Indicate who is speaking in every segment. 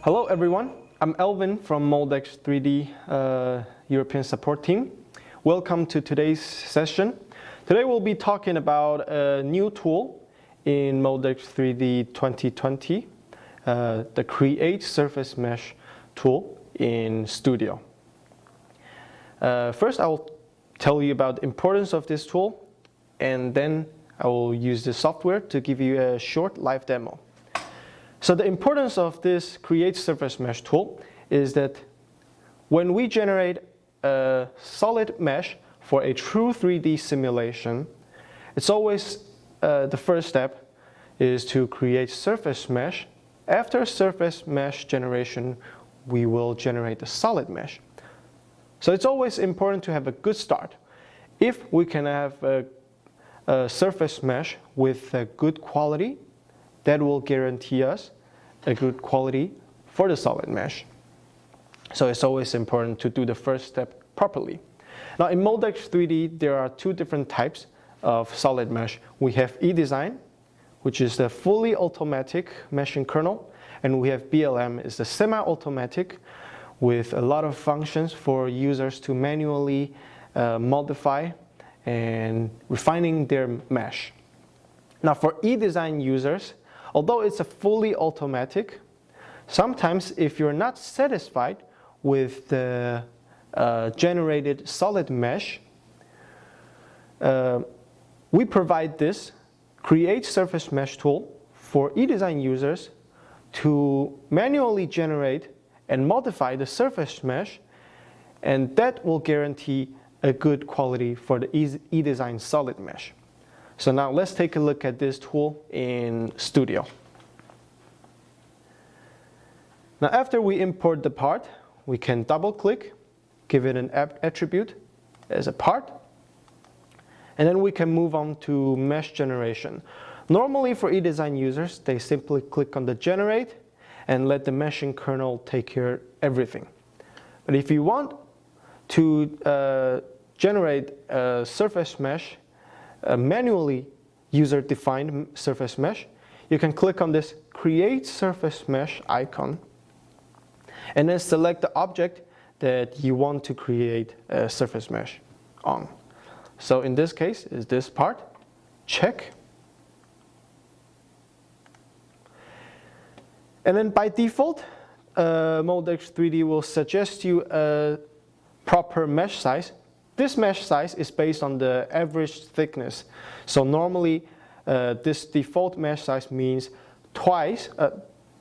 Speaker 1: Hello everyone, I'm Alvin from Moldex3D European support team. Welcome to today's session. Today we'll be talking about a new tool in Moldex3D 2020, the Create Surface Mesh tool in Studio. First I will tell you about the importance of this tool, and then I will use the software to give you a short live demo. So the importance of this Create Surface Mesh tool is that when we generate a solid mesh for a true 3D simulation, it's always the first step is to create surface mesh. After surface mesh generation, we will generate a solid mesh. So it's always important to have a good start. If we can have a surface mesh with a good quality, that will guarantee us a good quality for the solid mesh. So it's always important to do the first step properly. Now in Moldex3D, there are two different types of solid mesh. We have eDesign, which is the fully automatic meshing kernel, and we have BLM, is the semi-automatic with a lot of functions for users to manually modify and refining their mesh. Now for eDesign users, although it's a fully automatic, sometimes if you're not satisfied with the generated solid mesh, we provide this Create Surface Mesh tool for eDesign users to manually generate and modify the surface mesh, and that will guarantee a good quality for the eDesign solid mesh. So now let's take a look at this tool in Studio. Now after we import the part, we can double click, give it an attribute as a part, and then we can move on to mesh generation. Normally for eDesign users, they simply click on the generate and let the meshing kernel take care of everything. But if you want to generate a surface mesh, a manually user-defined surface mesh, you can click on this Create Surface Mesh icon and then select the object that you want to create a surface mesh on. So in this case is this part, check. And then by default, Moldex3D will suggest you a proper mesh size. This mesh size is based on the average thickness. So normally, this default mesh size means twice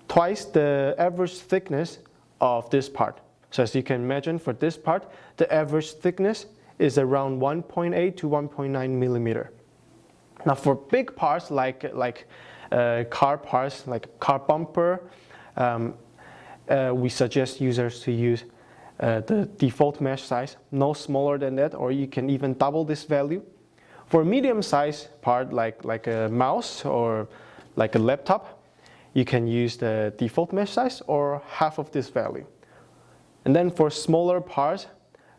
Speaker 1: the average thickness of this part. So as you can imagine, for this part, the average thickness is around 1.8 to 1.9 millimeter. Now for big parts like car parts, like car bumper, we suggest users to use the default mesh size, no smaller than that, or you can even double this value. For a medium size part like a mouse or like a laptop, you can use the default mesh size or half of this value. And then for smaller parts,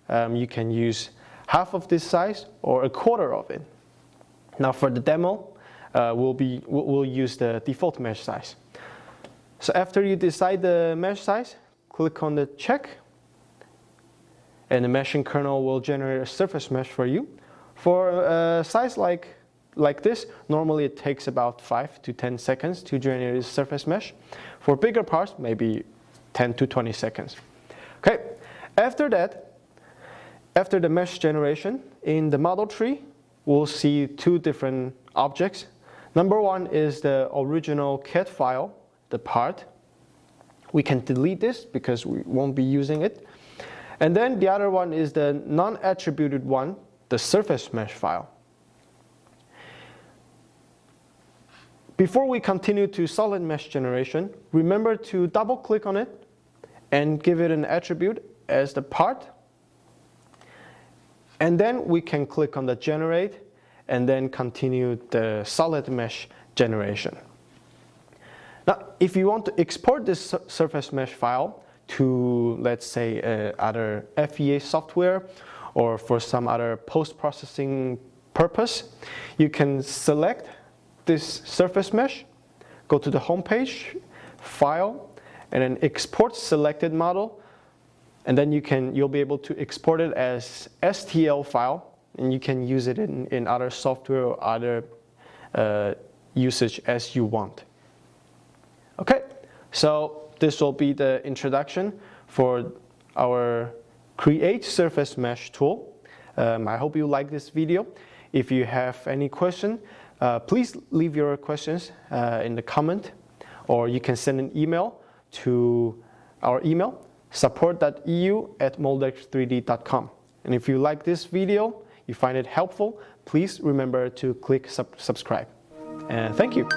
Speaker 1: you can use half of this size or a quarter of it. Now for the demo, we'll use the default mesh size. So after you decide the mesh size, click on the check, and the meshing kernel will generate a surface mesh for you. For a size like this, normally it takes about 5 to 10 seconds to generate a surface mesh. For bigger parts, maybe 10 to 20 seconds. Okay, after that, after the mesh generation, in the model tree, we'll see two different objects. Number one is the original CAD file, the part. We can delete this because we won't be using it. And then the other one is the non-attributed one, the surface mesh file. Before we continue to solid mesh generation, remember to double click on it and give it an attribute as the part. And then we can click on the generate and then continue the solid mesh generation. Now, if you want to export this surface mesh file to, let's say, other FEA software or for some other post-processing purpose, you can select this surface mesh, go to the home page, File, and then export selected model, and then you'll be able to export it as STL file, and you can use it in other software or other usage as you want. Okay, so this will be the introduction for our Create Surface Mesh tool. I hope you like this video. If you have any question, please leave your questions in the comment, or you can send an email to our email, support.eu@moldex3d.com. And if you like this video, you find it helpful, please remember to click subscribe. And thank you.